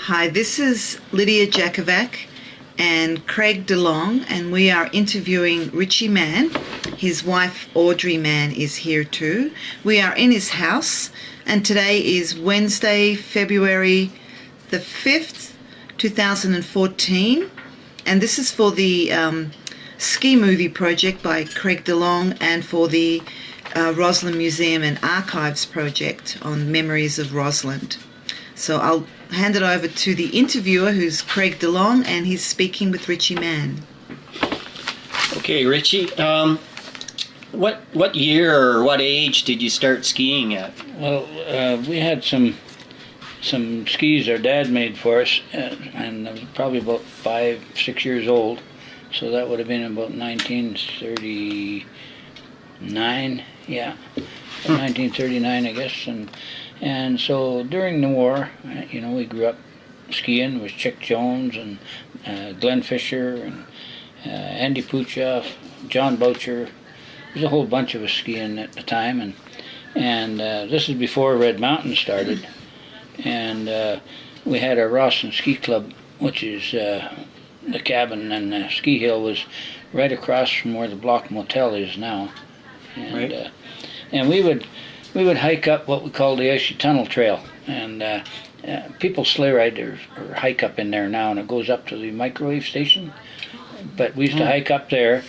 Hi, this is Lydia Jakovac and Craig DeLong, and we are interviewing Richie Mann. His wife Audrey Mann is here too. We are in his house, and today is Wednesday, February the 5th, 2014, and this is for the ski movie project by Craig DeLong and for the Rossland Museum and Archives project on memories of Rossland. So I'll hand it over to the interviewer, who's Craig DeLong, and he's speaking with Richie Mann. Okay, Richie, what year or what age did you start skiing at? Well, we had some skis our dad made for us, and I was probably about 5-6 years old, so that would have been about 1939, yeah, 1939 I guess, and so during the war, you know, we grew up skiing with Chick Jones and Glenn Fisher and Andy Puchoff, John Boucher. There's a whole bunch of us skiing at the time, and this is before Red Mountain started, and we had our Rossland Ski Club, which is the cabin, and the ski hill was right across from where the Block Motel is now, and right. And we would hike up what we call the Icy Tunnel Trail, and people sleigh ride or hike up in there now, and it goes up to the microwave station. But we used to hike up there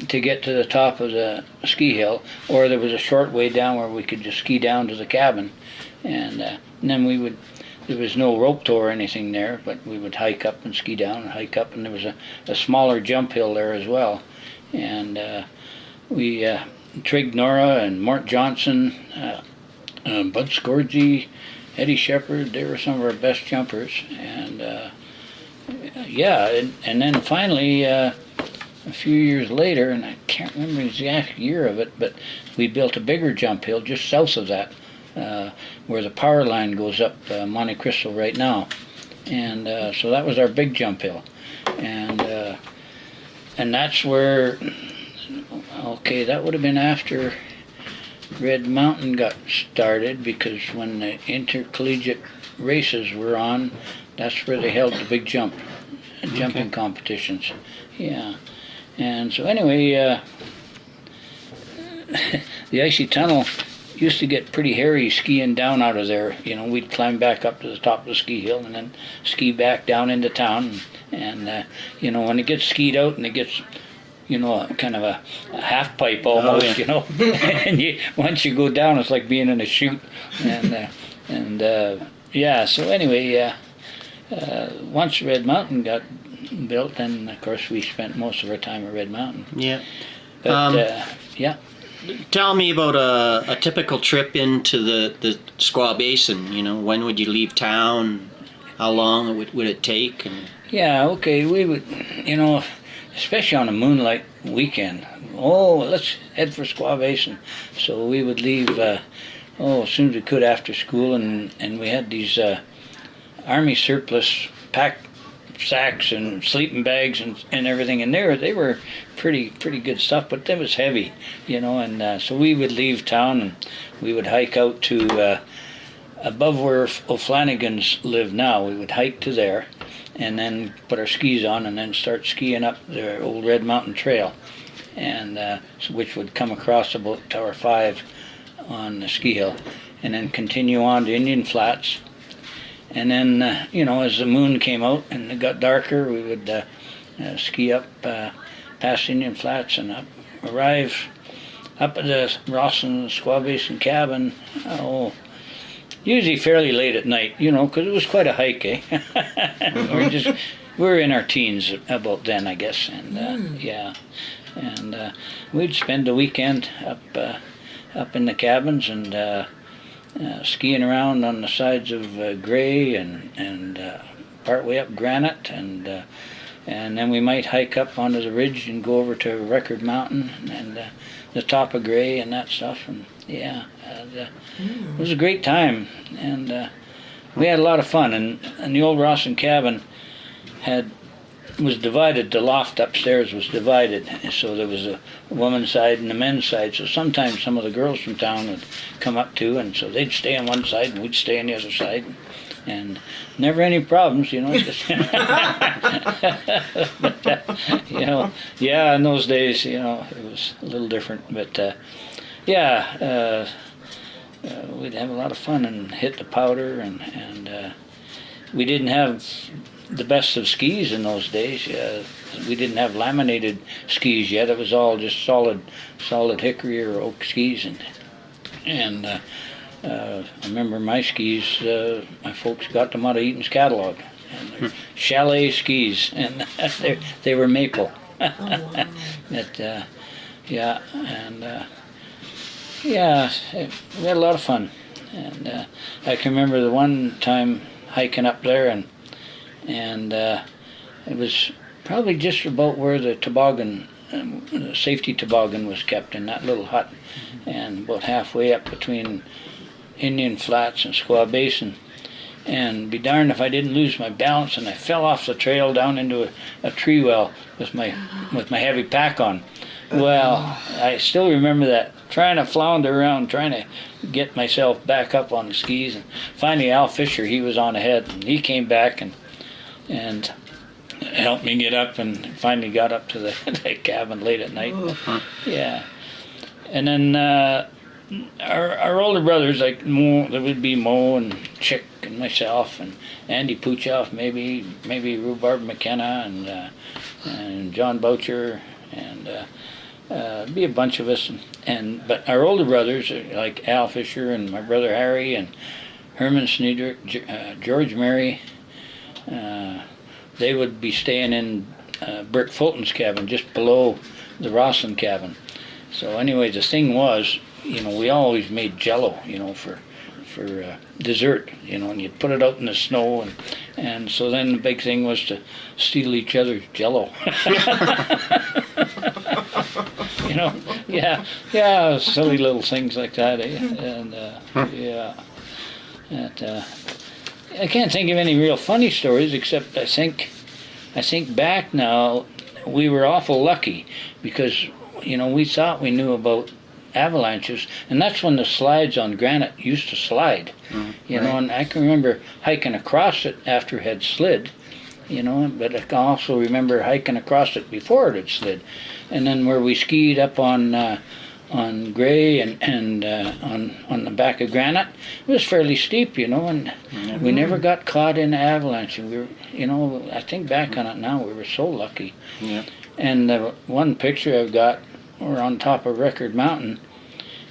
to get to the top of the ski hill, or there was a short way down where we could just ski down to the cabin, and then there was no rope tow or anything there, but we would hike up and ski down and hike up, and there was a smaller jump hill there as well, and we Trig Nora and Mort Johnson, Bud Scourgy, Eddie Shepard, they were some of our best jumpers, and yeah, and then finally a few years later, and I can't remember the exact year of it, but we built a bigger jump hill just south of that, where the power line goes up Monte Cristo right now, and so that was our big jump hill, and that's where, okay, that would have been after Red Mountain got started, because when the intercollegiate races were on, that's where they held the big jumping competitions. Yeah, and so anyway, the Icy Tunnel used to get pretty hairy skiing down out of there. You know, we'd climb back up to the top of the ski hill and then ski back down into town, and you know, when it gets skied out and it gets, you know, kind of a half pipe almost, you know, and once you go down, it's like being in a chute, and yeah. So anyway, once Red Mountain got built, then of course we spent most of our time at Red Mountain. Yeah. But yeah. Tell me about a typical trip into the Squaw Basin. You know, when would you leave town? How long would it take? And yeah. Okay. We would, you know, especially on a moonlight weekend. Oh, let's head for Squaw Basin. So we would leave as soon as we could after school, and we had these Army surplus pack sacks and sleeping bags and everything in there. They were pretty good stuff, but it was heavy, you know, and so we would leave town and we would hike out to above where O'Flanagan's live now. We would hike to there and then put our skis on and then start skiing up the old Red Mountain Trail, and which would come across about Tower 5 on the ski hill, and then continue on to Indian Flats. And then, you know, as the moon came out and it got darker, we would ski up past Indian Flats and arrive up at the Rossland Squaw Basin cabin, usually fairly late at night, you know, because it was quite a hike, eh? we were in our teens about then, I guess, and yeah. And we'd spend the weekend up in the cabins and skiing around on the sides of Gray and part way up Granite, and then we might hike up onto the ridge and go over to Record Mountain and the top of Gray and that stuff, and yeah, it was a great time, and we had a lot of fun, and the old Rossland cabin was divided. The loft upstairs was divided, so there was a woman's side and a men's side. So sometimes some of the girls from town would come up too, and so they'd stay on one side and we'd stay on the other side. and never any problems, you know. Just but you know, yeah, in those days, you know, it was a little different. But we'd have a lot of fun and hit the powder, and we didn't have the best of skis in those days. We didn't have laminated skis yet. It was all just solid hickory or oak skis, and I remember my skis. My folks got them out of Eaton's catalog, and they're chalet skis, and they were maple. Oh, wow. But yeah, and we had a lot of fun, and I can remember the one time hiking up there, and it was probably just about where the toboggan, the safety toboggan was kept, in that little hut, and about halfway up between Indian Flats and Squaw Basin. And be darned if I didn't lose my balance, and I fell off the trail down into a tree well with my heavy pack on. Well, I still remember that, trying to flounder around, trying to get myself back up on the skis. And finally Al Fisher, he was on ahead, and he came back and helped me get up, and finally got up to the cabin late at night. Yeah. And then our older brothers, like Mo, there would be Mo and Chick and myself and Andy Puchoff, maybe Rhubarb McKenna and John Boucher, and be a bunch of us. But our older brothers, like Al Fisher and my brother Harry and Herman Sneedrick, George Murray, they would be staying in Bert Fulton's cabin just below the Rossland cabin. So anyway, the thing was, you know, we always made Jello, you know, for dessert, you know, and you'd put it out in the snow, and so then the big thing was to steal each other's Jello. You know, yeah, silly little things like that, eh? And I can't think of any real funny stories, except I think back now, we were awful lucky, because, you know, we thought we knew about avalanches, and that's when the slides on granite used to slide, you know, and I can remember hiking across it after it had slid, you know, but I can also remember hiking across it before it had slid. And then where we skied up on Gray and on the back of Granite, it was fairly steep, you know, and we never got caught in an avalanche. And we were, you know, I think back on it now, we were so lucky. Yeah. And the one picture I've got, we're on top of Record Mountain,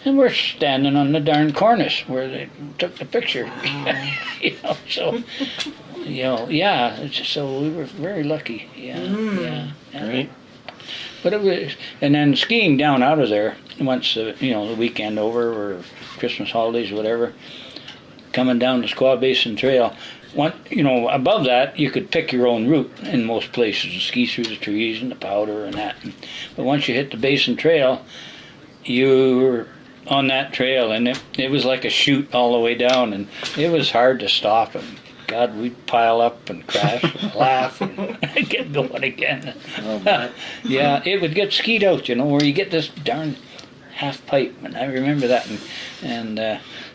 and we're standing on the darn cornice where they took the picture. You know, so, you know, yeah, so we were very lucky. Yeah. Right. But it was, and then skiing down out of there once you know, the weekend over, or Christmas holidays or whatever, coming down the Squaw Basin Trail. You know, above that you could pick your own route in most places, ski through the trees and the powder and that. But once you hit the Basin Trail, you were on that trail, and it was like a chute all the way down, and it was hard to stop. And God, we'd pile up and crash and laugh and get going again. Yeah, it would get skied out, you know, where you get this darn half pipe, and I remember that, and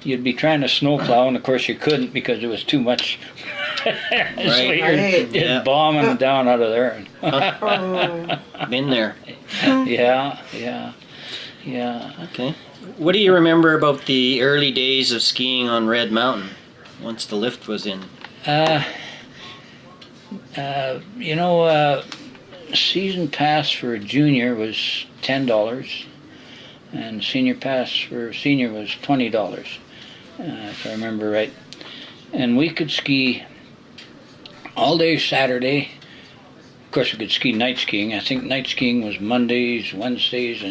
you'd be trying to snowplow, and of course you couldn't because there was too much. So you're just bombing down out of there. Been there. Yeah. Okay. What do you remember about the early days of skiing on Red Mountain once the lift was in? You know, season pass for a junior was $10, and senior pass for a senior was $20, if I remember right. And we could ski all day Saturday. Of course, we could ski night skiing. I think night skiing was Mondays, Wednesdays,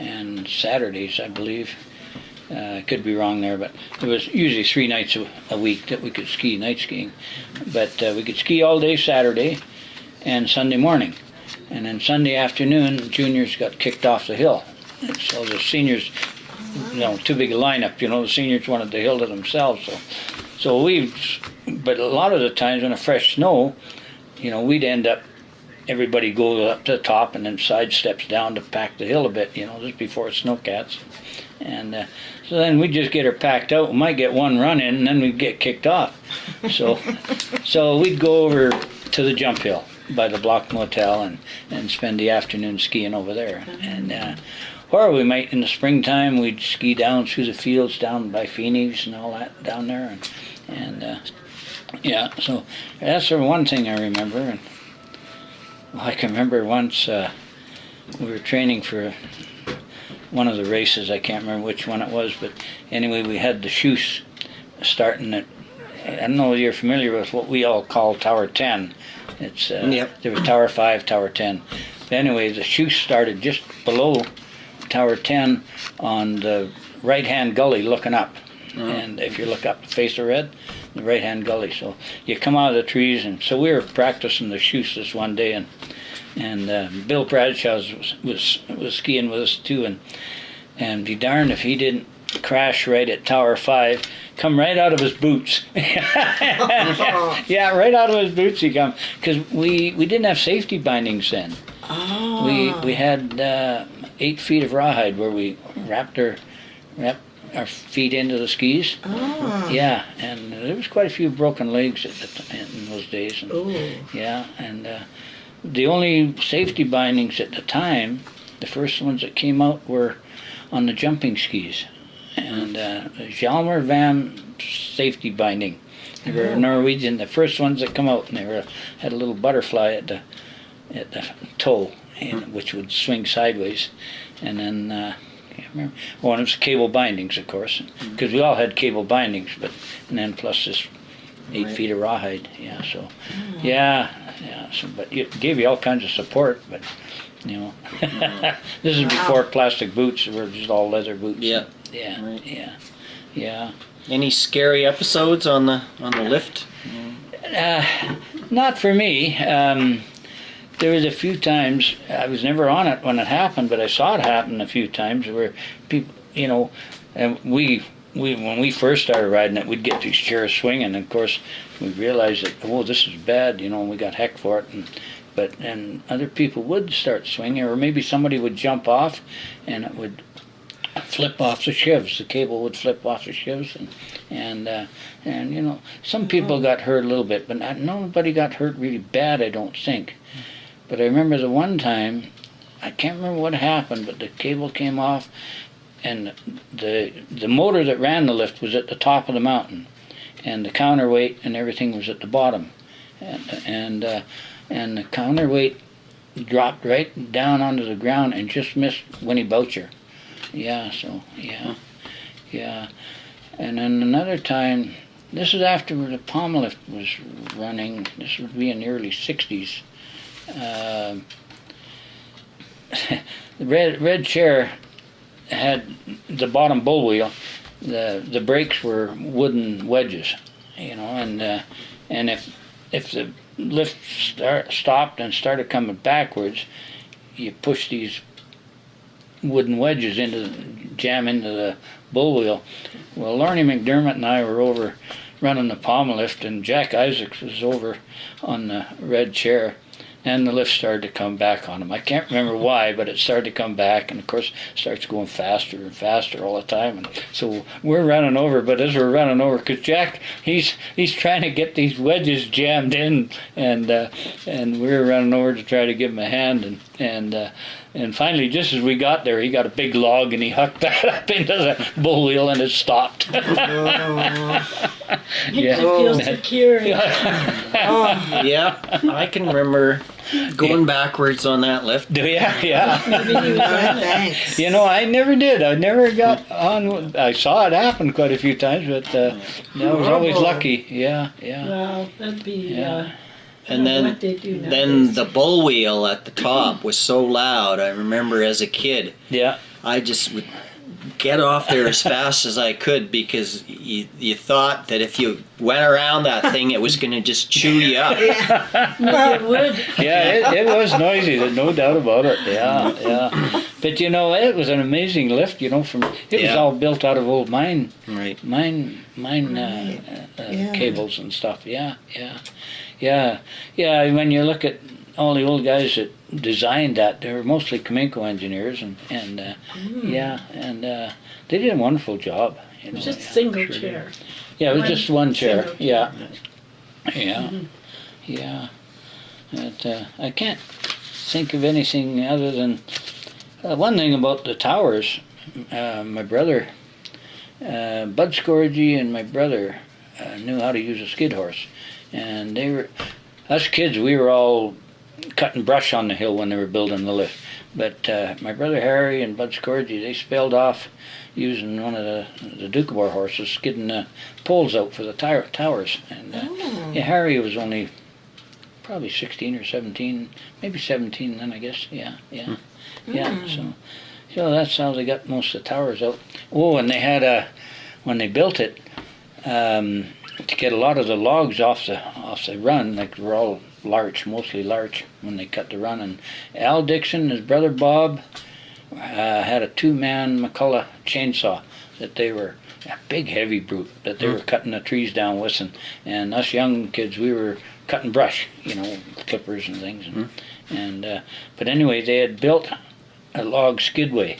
and Saturdays, I believe. I could be wrong there, but it was usually 3 nights a week that we could ski night skiing. But we could ski all day Saturday and Sunday morning. And then Sunday afternoon, juniors got kicked off the hill. And so the seniors, you know, too big a lineup, you know, the seniors wanted the hill to themselves. So but a lot of the times when a fresh snow, you know, we'd end up, everybody goes up to the top and then side steps down to pack the hill a bit, you know, just before snowcats. And so then we'd just get her packed out. We might get one run in, and then we'd get kicked off. So we'd go over to the jump hill by the Block Motel and spend the afternoon skiing over there. And or we might, in the springtime, we'd ski down through the fields down by Phoenix and all that down there. And yeah, so that's the one thing I remember. And I can remember once we were training for one of the races. I can't remember which one it was, but anyway, we had the chutes starting at, I don't know if you're familiar with what we all call Tower 10. It's Yep. There was Tower 5, Tower 10. But anyway, the chutes started just below Tower 10 on the right-hand gully looking up. And if you look up, face the red, the right-hand gully. So you come out of the trees, and so we were practicing the chutes this one day, and Bill Bradshaw was skiing with us too, and be darned if he didn't crash right at Tower 5, come right out of his boots. Yeah, right out of his boots he come, because we didn't have safety bindings then. Oh. We had 8 feet of rawhide where we wrapped our feet into the skis. Oh. Yeah, and there was quite a few broken legs in those days. And, Ooh. yeah, and the only safety bindings at the time, the first ones that came out were on the jumping skis. And Hjalmar Vam safety binding. They were Norwegian, the first ones that come out, and they had a little butterfly at the toe, which would swing sideways. And then, I can't remember. Well, it was cable bindings, of course, because we all had cable bindings, and then plus this 8 feet of rawhide. Yeah, so, yeah. So, but it gave you all kinds of support, but, you know. This is before plastic boots, they were just all leather boots. Yeah. Yeah, Right. yeah. Any scary episodes on the lift? Not for me. There was a few times, I was never on it when it happened, but I saw it happen a few times where people, you know, and we when we first started riding it, we'd get these chairs swinging, and of course we realized that, oh, this is bad, you know, and we got heck for it, and other people would start swinging, or maybe somebody would jump off and it would flip off the shivs. The cable would flip off the shivs, and you know, some people got hurt a little bit, but nobody got hurt really bad, I don't think. But I remember the one time, I can't remember what happened, but the cable came off, and the motor that ran the lift was at the top of the mountain, and the counterweight and everything was at the bottom, and the counterweight dropped right down onto the ground and just missed Winnie Boucher. Yeah, so, yeah. And then another time, this is after the palm lift was running, this would be in the early 60s. The red chair had the bottom bull wheel, the brakes were wooden wedges, you know, and if the lift stopped and started coming backwards, you push these wooden wedges jam into the bull wheel. Well, Lorne McDermott and I were over running the palm lift, and Jack Isaacs was over on the red chair, and the lift started to come back on him. I can't remember why, but it started to come back, and of course it starts going faster and faster all the time. And so we're running over, but as we're running over, because Jack, he's trying to get these wedges jammed in, and we're running over to try to give him a hand, and finally, just as we got there, he got a big log and he hucked that up into the bull wheel, and it stopped. You feel secure. Yeah, I can remember going backwards on that lift. Do you? Yeah. Maybe he was on it. Thanks. You know, I never did. I never got on. I saw it happen quite a few times, but I was always lucky. Yeah. Well, that'd be. Yeah. And then, what they do then nowadays. the bull wheel at the top was so loud. I remember as a kid, Yeah. I just would get off there as fast as I could, because you thought that if you went around that thing, it was going to just chew you up. Maybe it would. Yeah, it was noisy. There's no doubt about it. Yeah. But you know, it was an amazing lift. You know, from it was Yeah. all built out of old mine Right. Yeah. cables and stuff. Yeah. When you look at all the old guys that designed that, they were mostly Cominco engineers, and they did a wonderful job. You know, Just yeah. single chair. Yeah, it was One just one chair. single Yeah, chair. yeah. But, I can't think of anything other than one thing about the towers. My brother, Bud Scorgy, and my brother knew how to use a skid horse, and they were us kids. We were all cutting brush on the hill when they were building the lift. But my brother Harry and Bud Scorgy, they spelled off using one of the Dukebar horses, skidding the poles out for the towers. And yeah, Harry was only probably 16 or 17, maybe 17 then, I guess. Yeah. So that's how they got most of the towers out. Oh, and they had when they built it, to get a lot of the logs off the run, like they were all larch, mostly larch when they cut the run. And Al Dixon, his brother Bob, had a 2-man McCullough chainsaw that they were a big heavy brute that they were cutting the trees down with, and us young kids, we were cutting brush, you know, clippers and things. But anyway, they had built a log skidway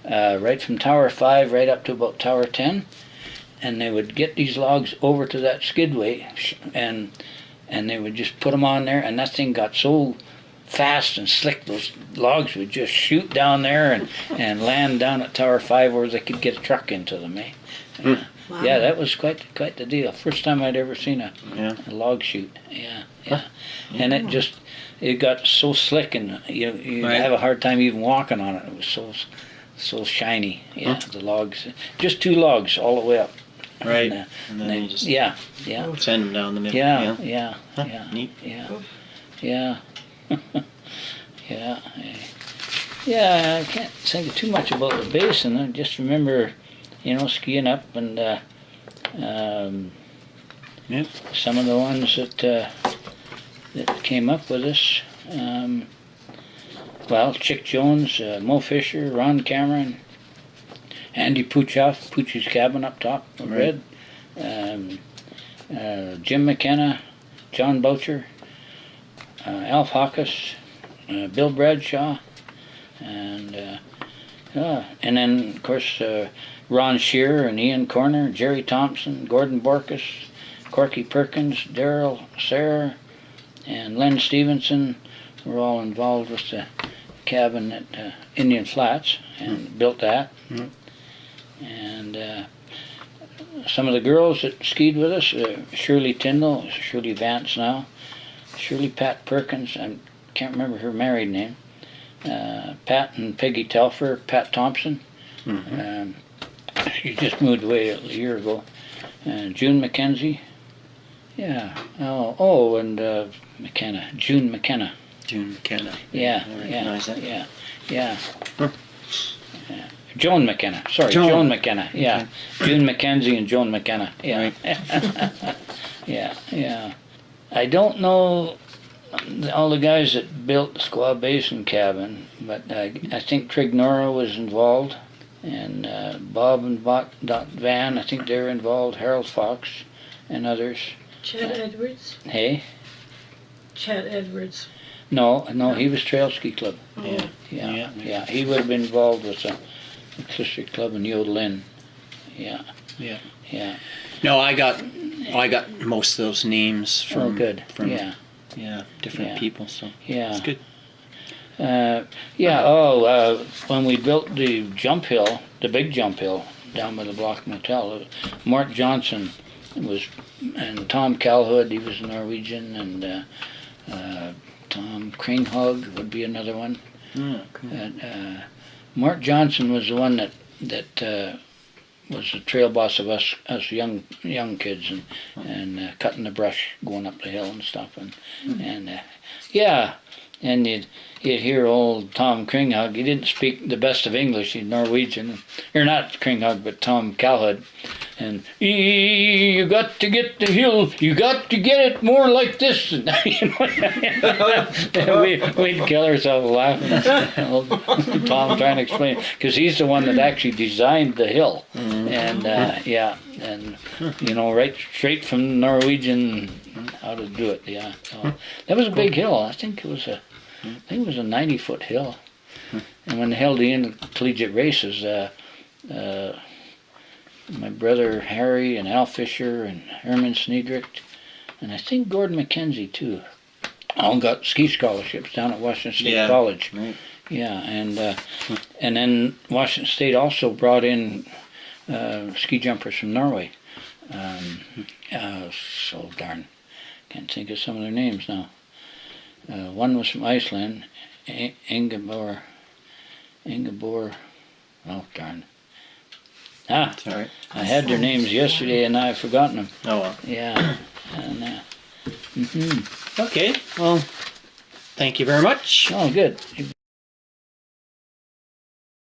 right from Tower 5 right up to about Tower 10, and they would get these logs over to that skidway, and they would just put them on there, and that thing got so fast and slick, those logs would just shoot down there and land down at Tower 5 where they could get a truck into them. Wow. Yeah, that was quite the deal. First time I'd ever seen a log shoot. Yeah. And it got so slick, and you Right. have a hard time even walking on it. It was so shiny. Yeah, the logs, just 2 logs all the way up. Right. And then you just yeah. send them down the middle. Yeah. Neat. Yeah. Yeah, I can't think too much about the basin. I just remember, skiing up, and some of the ones that came up with us. Chick Jones, Mo Fisher, Ron Cameron, Andy Puchoff, Pooch's Cabin up top, Red, Jim McKenna, John Boucher, Alf Hawkes, Bill Bradshaw, and then of course Ron Shearer and Ian Corner, Jerry Thompson, Gordon Borkus, Corky Perkins, Daryl Sayre, and Len Stevenson were all involved with the cabin at Indian Flats and built that. And some of the girls that skied with us, Shirley Tyndall, Shirley Vance now, Shirley Pat Perkins, I can't remember her married name, Pat and Peggy Telfer, Pat Thompson, she just moved away a year ago, and June McKenzie, and McKenna, June McKenna. June McKenna. Yeah. Joan McKenna. Sorry, Joan McKenna. Yeah, June McKenzie and Joan McKenna. Yeah. Yeah. I don't know all the guys that built the Squaw Basin cabin, but I think Trig Nora was involved, and Bob and Dot Van, I think they're involved, Harold Fox and others. Chad Edwards? Hey? Chad Edwards. No, he was Trail Ski Club. Yeah. He would have been involved with the Clister Club and Yodel Inn. Yeah. No, I got most of those names from different people. So Yeah. it's good. When we built the jump hill, the big jump hill down by the Block Motel, Mort Johnson and Tom Calhood, he was Norwegian, and Tom Kringhog would be another one. Cool. Mort Johnson was the one that was the trail boss of us young kids, and cutting the brush going up the hill and stuff, and you'd hear old Tom Kringhog. He didn't speak the best of English. He's Norwegian, or not Kringhog, but Tom Calhood, And you got to get the hill. You got to get it more like this. You know, we'd kill ourselves laughing. Old Tom trying to explain, because he's the one that actually designed the hill. And yeah, and you know, right straight from Norwegian how to do it. Yeah, so that was a big hill. I think it was a 90-foot hill. And when they held the intercollegiate races, my brother Harry and Al Fisher and Herman Sneedricht, and I think Gordon McKenzie too, all got ski scholarships down at Washington State College. Right. Yeah, and then Washington State also brought in ski jumpers from Norway. So darn, can't think of some of their names now. One was from Iceland, Ingeborg. Oh darn. Sorry. I had their names yesterday and I've forgotten them. Oh well. Yeah. And, Okay. Well, thank you very much. oh, good.